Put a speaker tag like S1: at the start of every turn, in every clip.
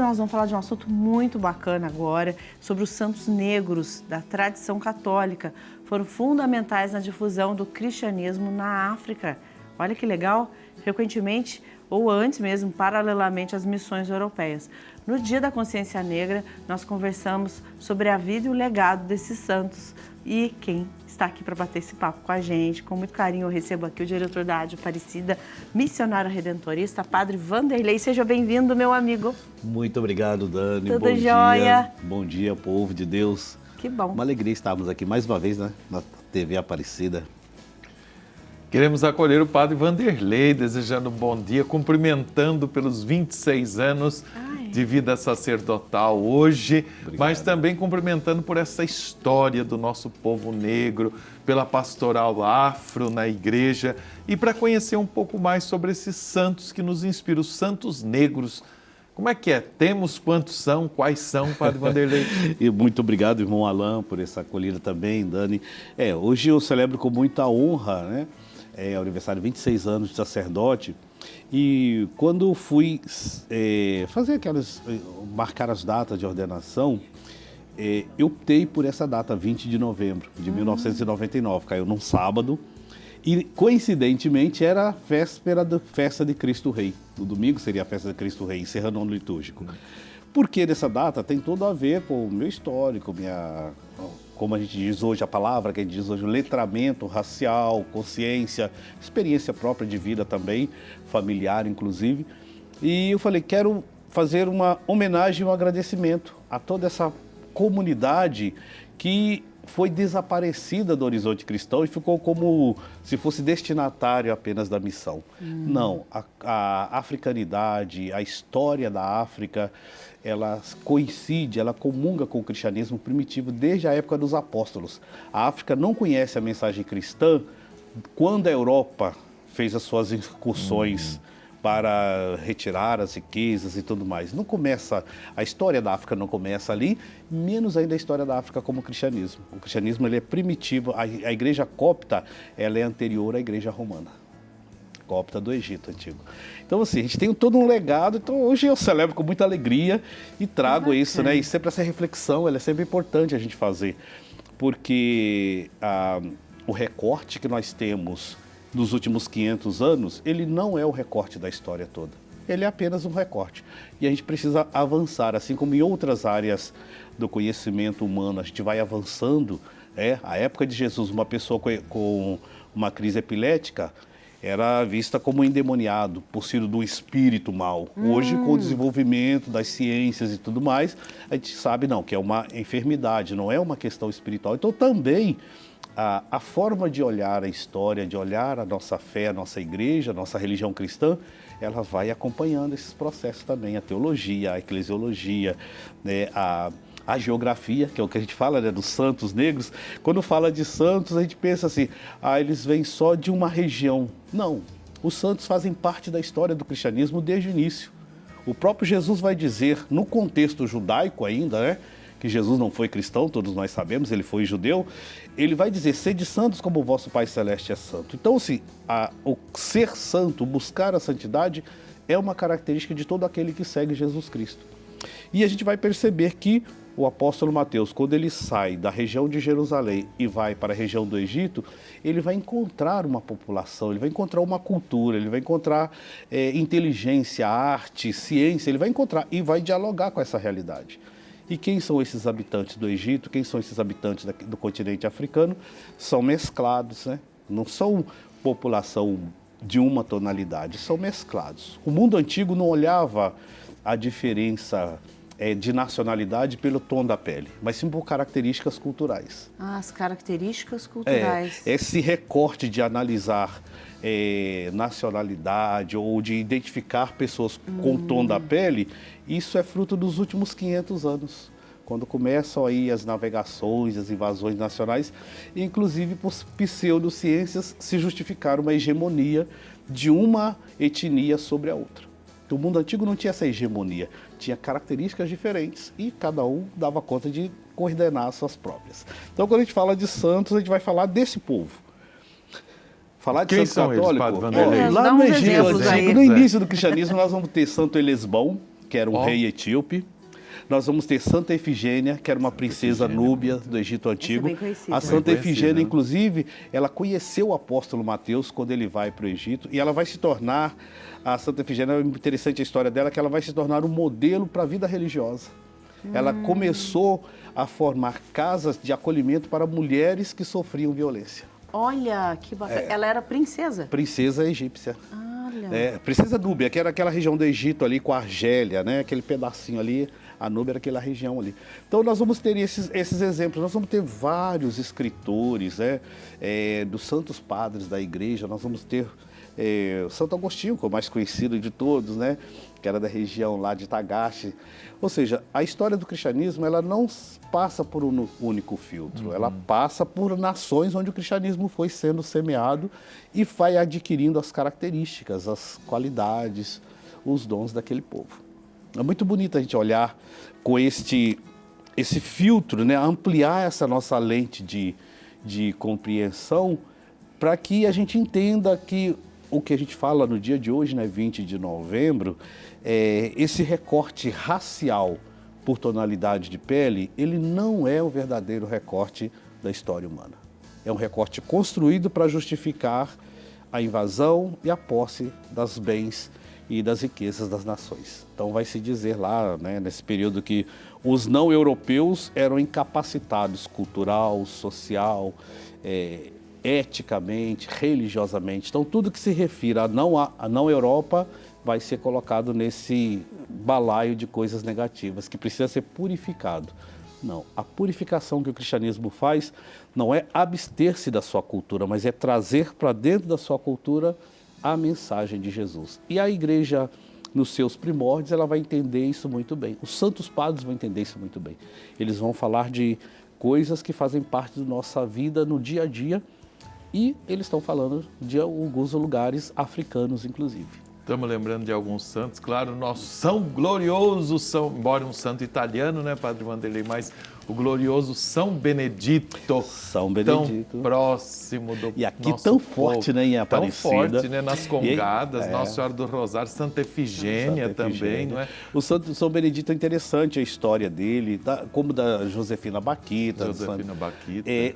S1: nós vamos falar de um assunto muito bacana agora, sobre os santos negros da tradição católica. Foram fundamentais na difusão do cristianismo na África. Olha que legal, frequentemente, ou antes mesmo, paralelamente às missões europeias. No Dia da Consciência Negra, nós conversamos sobre a vida e o legado desses santos. E quem está aqui para bater esse papo com a gente, com muito carinho, eu recebo aqui o diretor da Rádio Aparecida, missionário redentorista, Padre Vanderlei. Seja bem-vindo, meu amigo.
S2: Muito obrigado, Dani.
S1: Tudo
S2: bom
S1: jóia?
S2: Dia. Bom dia, povo de Deus.
S1: Que bom.
S2: Uma alegria estarmos aqui mais uma vez, né, na TV Aparecida.
S3: Queremos acolher o Padre Vanderlei, desejando um bom dia, cumprimentando pelos 26 anos de vida sacerdotal hoje, mas também cumprimentando por essa história do nosso povo negro, pela pastoral afro na igreja e para conhecer um pouco mais sobre esses santos que nos inspiram, os santos negros. Como é que é? Temos quantos são? Quais são, Padre Vanderlei?
S2: E muito obrigado, irmão Alain, por essa acolhida também, Dani. Hoje eu celebro com muita honra, né? É aniversário de 26 anos de sacerdote, e quando fui marcar as datas de ordenação, eu optei por essa data, 20 de novembro de 1999, caiu num sábado, e coincidentemente era a véspera da festa de Cristo Rei. No domingo seria a festa de Cristo Rei, encerrando o ano litúrgico. Porque nessa data tem tudo a ver com o meu histórico, como a gente diz hoje, a palavra que a gente diz hoje, letramento racial, consciência, experiência própria de vida também, familiar inclusive. E eu falei, quero fazer uma homenagem e um agradecimento a toda essa comunidade que foi desaparecida do horizonte cristão e ficou como se fosse destinatário apenas da missão. Não, a africanidade, a história da África, ela coincide, ela comunga com o cristianismo primitivo desde a época dos apóstolos. A África não conhece a mensagem cristã quando a Europa fez as suas incursões para retirar as riquezas e tudo mais. Não começa, a história da África não começa ali, menos ainda a história da África como cristianismo. O cristianismo ele é primitivo, a igreja copta ela é anterior à igreja romana. Copta do Egito antigo. Então assim, a gente tem todo um legado, então hoje eu celebro com muita alegria e trago isso, né? E sempre essa reflexão, ela é sempre importante a gente fazer, porque o recorte que nós temos dos últimos 500 anos, ele não é o recorte da história toda. Ele é apenas um recorte. E a gente precisa avançar, assim como em outras áreas do conhecimento humano, a gente vai avançando. A época de Jesus, uma pessoa com uma crise epilética era vista como endemoniado, possuído do espírito mal. Hoje, com o desenvolvimento das ciências e tudo mais, a gente sabe não, que é uma enfermidade, não é uma questão espiritual. Então também a forma de olhar a história, de olhar a nossa fé, a nossa igreja, a nossa religião cristã, ela vai acompanhando esses processos também, a teologia, a eclesiologia, né, a geografia, que é o que a gente fala, né, dos santos negros. Quando fala de santos, a gente pensa assim, eles vêm só de uma região. Não, os santos fazem parte da história do cristianismo desde o início. O próprio Jesus vai dizer, no contexto judaico ainda, né, que Jesus não foi cristão, todos nós sabemos, ele foi judeu, ele vai dizer, sede santos como o vosso Pai Celeste é santo. Então, assim, o ser santo, buscar a santidade, é uma característica de todo aquele que segue Jesus Cristo. E a gente vai perceber que o apóstolo Mateus, quando ele sai da região de Jerusalém e vai para a região do Egito, ele vai encontrar uma população, ele vai encontrar uma cultura, ele vai encontrar inteligência, arte, ciência, ele vai encontrar e vai dialogar com essa realidade. E quem são esses habitantes do Egito? Quem são esses habitantes do continente africano? São mesclados, né? Não são população de uma tonalidade, são mesclados. O mundo antigo não olhava a diferença de nacionalidade pelo tom da pele, mas sim por características culturais.
S1: As características culturais.
S2: Esse recorte de analisar nacionalidade ou de identificar pessoas com o tom da pele, isso é fruto dos últimos 500 anos, quando começam aí as navegações, as invasões nacionais, e inclusive por pseudociências se justificar uma hegemonia de uma etnia sobre a outra. O mundo antigo não tinha essa hegemonia, tinha características diferentes e cada um dava conta de coordenar as suas próprias. Então, quando a gente fala de santos, a gente vai falar desse povo. Falar de
S3: Quem
S2: santo
S3: são
S2: católico,
S3: eles, Padre Vanderlei?
S2: lá no Egito Antigo, no início do cristianismo, nós vamos ter Santo Elesbão, que era um rei etíope. Nós vamos ter Santa Efigênia, que era uma princesa núbia do Egito Antigo. A Santa Efigênia, inclusive, ela conheceu o apóstolo Mateus quando ele vai para o Egito, e ela vai se tornar, a Santa Efigênia, é interessante a história dela, que ela vai se tornar um modelo para a vida religiosa. Ela começou a formar casas de acolhimento para mulheres que sofriam violência.
S1: Olha, que bacana. Ela era princesa?
S2: Princesa egípcia. Princesa núbia, que era aquela região do Egito ali com a Argélia, né? Aquele pedacinho ali, a Núbia era aquela região ali. Então nós vamos ter esses exemplos, nós vamos ter vários escritores, né? Dos santos padres da igreja, nós vamos ter Santo Agostinho, que é o mais conhecido de todos, né? Que era da região lá de Tagaste. Ou seja, a história do cristianismo, ela não passa por um único filtro, ela passa por nações onde o cristianismo foi sendo semeado e vai adquirindo as características, as qualidades, os dons daquele povo. É muito bonito a gente olhar com esse filtro, né? Ampliar essa nossa lente de compreensão para que a gente entenda que o que a gente fala no dia de hoje, né, 20 de novembro, esse recorte racial por tonalidade de pele, ele não é o verdadeiro recorte da história humana. É um recorte construído para justificar a invasão e a posse dos bens e das riquezas das nações. Então vai se dizer lá, né, nesse período, que os não europeus eram incapacitados cultural, social, eticamente, religiosamente. Então tudo que se refira à não Europa vai ser colocado nesse balaio de coisas negativas, que precisa ser purificado. Não, a purificação que o cristianismo faz não é abster-se da sua cultura, mas é trazer para dentro da sua cultura a mensagem de Jesus. E a igreja, nos seus primórdios, ela vai entender isso muito bem. Os santos padres vão entender isso muito bem. Eles vão falar de coisas que fazem parte da nossa vida no dia a dia, e eles estão falando de alguns lugares africanos, inclusive.
S3: Estamos lembrando de alguns santos, claro, nosso São Glorioso, embora um santo italiano, né, Padre Vanderlei, mas o glorioso São Benedito.
S2: São Benedito.
S3: Tão próximo do
S2: E aqui
S3: nosso
S2: tão
S3: povo,
S2: forte, né, em Aparecida.
S3: Tão forte, né, nas Congadas, Nossa Senhora do Rosário, Santa Efigênia também, não é?
S2: O Santo São Benedito é interessante a história dele, como da Josefina Baquita.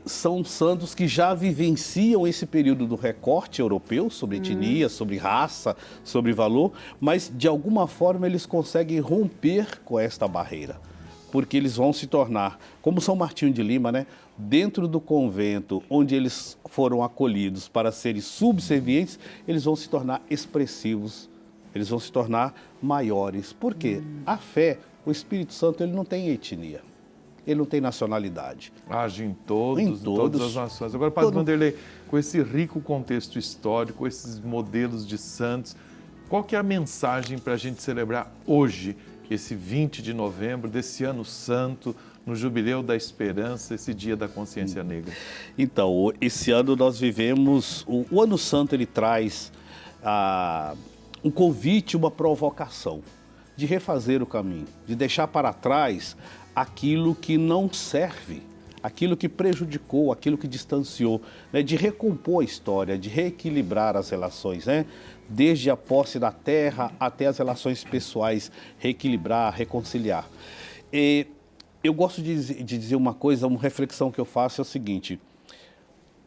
S2: São santos que já vivenciam esse período do recorte europeu sobre etnia, sobre raça, sobre valor, mas de alguma forma eles conseguem romper com esta barreira, porque eles vão se tornar, como São Martinho de Lima, né, dentro do convento onde eles foram acolhidos para serem subservientes, eles vão se tornar expressivos, eles vão se tornar maiores. Por quê? A fé, o Espírito Santo, ele não tem etnia, ele não tem nacionalidade.
S3: Age em todas as nações. Agora, Padre Vanderlei, com esse rico contexto histórico, esses modelos de santos, qual que é a mensagem para a gente celebrar hoje, esse 20 de novembro, desse ano santo, no Jubileu da Esperança, esse Dia da Consciência Negra?
S2: Então, esse ano nós vivemos, o Ano Santo, ele traz um convite, uma provocação de refazer o caminho, de deixar para trás aquilo que não serve, aquilo que prejudicou, aquilo que distanciou, né? De recompor a história, de reequilibrar as relações, né? Desde a posse da terra até as relações pessoais, reequilibrar, reconciliar. E eu gosto de dizer uma coisa, uma reflexão que eu faço é o seguinte: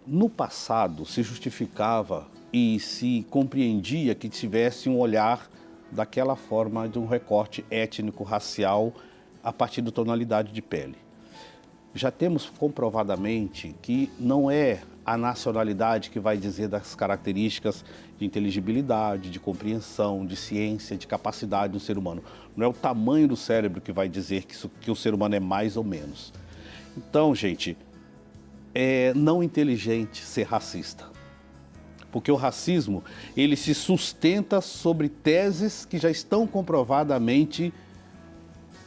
S2: no passado se justificava e se compreendia que tivesse um olhar daquela forma de um recorte étnico-racial a partir da tonalidade de pele. Já temos comprovadamente que não é a nacionalidade que vai dizer das características de inteligibilidade, de compreensão, de ciência, de capacidade do ser humano. Não é o tamanho do cérebro que vai dizer que o ser humano é mais ou menos. Então, gente, é não inteligente ser racista. Porque o racismo, ele se sustenta sobre teses que já estão comprovadamente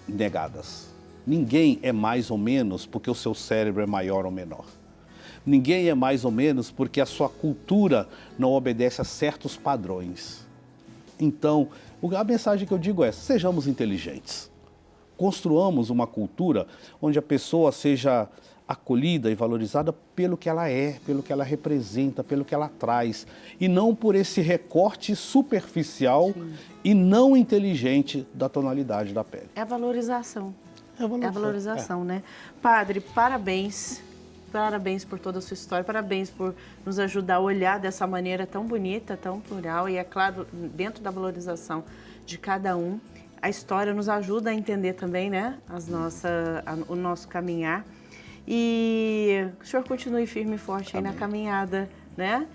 S2: negadas. Ninguém é mais ou menos porque o seu cérebro é maior ou menor. Ninguém é mais ou menos porque a sua cultura não obedece a certos padrões. Então, a mensagem que eu digo é: sejamos inteligentes. Construamos uma cultura onde a pessoa seja acolhida e valorizada pelo que ela é, pelo que ela representa, pelo que ela traz, e não por esse recorte superficial e não inteligente da tonalidade da pele.
S1: É a valorização.
S2: É
S1: É a valorização, né? Padre, parabéns. Parabéns por toda a sua história, parabéns por nos ajudar a olhar dessa maneira tão bonita, tão plural e, é claro, dentro da valorização de cada um. A história nos ajuda a entender também, né, o nosso caminhar. E que o senhor continue firme e forte aí na caminhada, né?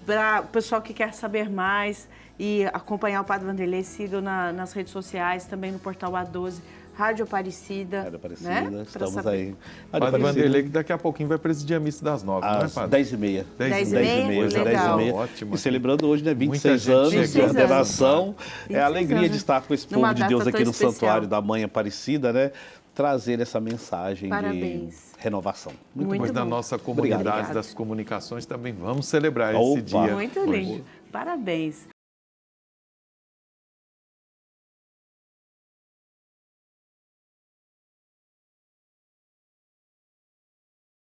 S1: Para o pessoal que quer saber mais e acompanhar o Padre Vanderlei, sigam nas redes sociais, também no portal A12, Rádio Aparecida.
S2: Rádio Aparecida,
S1: né?
S2: estamos aí.
S3: Padre Vanderlei, que daqui a pouquinho vai presidir a missa das 9, não é,
S2: Às
S3: Padre?
S2: 10h30.
S1: 10h30, legal.
S3: Ótimo.
S2: E celebrando hoje, né, 26
S3: Muita gente
S2: anos de
S1: 26
S2: ordenação. É
S1: 26
S2: a alegria
S1: anos.
S2: de estar com esse
S1: Numa
S2: povo de
S1: data
S2: Deus
S1: tão
S2: aqui no
S1: especial.
S2: Santuário da Mãe Aparecida, né? Trazer essa mensagem
S1: Parabéns.
S2: de renovação.
S1: Muito
S3: Depois da
S1: bom.
S3: nossa comunidade
S1: Obrigada.
S3: das comunicações também vamos celebrar
S2: Opa.
S3: esse dia.
S1: Muito
S3: hoje.
S1: lindo. Parabéns.